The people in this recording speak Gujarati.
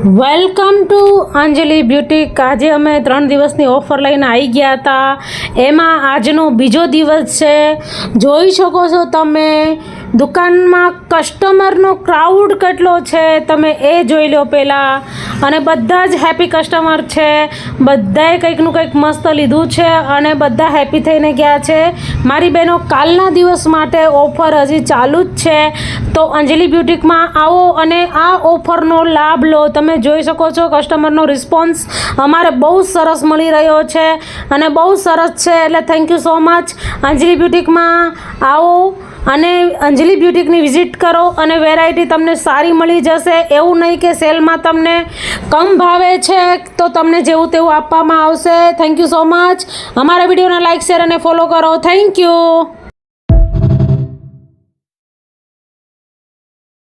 Welcome to Anjali boutique. આજે અમે 3 દિવસની ઓફર લઈને આવી ગયા હતા। એમાં આજનો બીજો દિવસ છે। જોઈ શકો છો તમે દુકાનમાં કસ્ટમરનો ક્રાઉડ કેટલો છે, તમે એ જોઈ લો પહેલાં। અને બધા જ હેપી કસ્ટમર છે, બધાએ કંઈકનું કંઈક મસ્ત લીધું છે અને બધા હેપી થઈને ગયા છે। મારી બહેનો કાલના દિવસ માટે ઓફર હજી ચાલુ જ છે, તો અંજલિ બ્યુટીકમાં આવો અને આ ઓફરનો લાભ લો। તમે જોઈ શકો છો કસ્ટમરનો રિસ્પોન્સ અમારે બહુ સરસ મળી રહ્યો છે અને બહુ સરસ છે, એટલે થેન્ક યુ સો મચ। અંજલિ બ્યુટીકમાં આવો અને અંજલિ બ્યુટીકની વિઝિટ કરો અને વેરાયટી તમને સારી મળી જશે। એવું નહીં કે સેલમાં તમને કમ ભાવે છે તો તમને જેવું તેવું આપવામાં આવશે। Thank you so much. અમારા વિડીયોને લાઇક શેર અને ફોલો કરો। Thank you.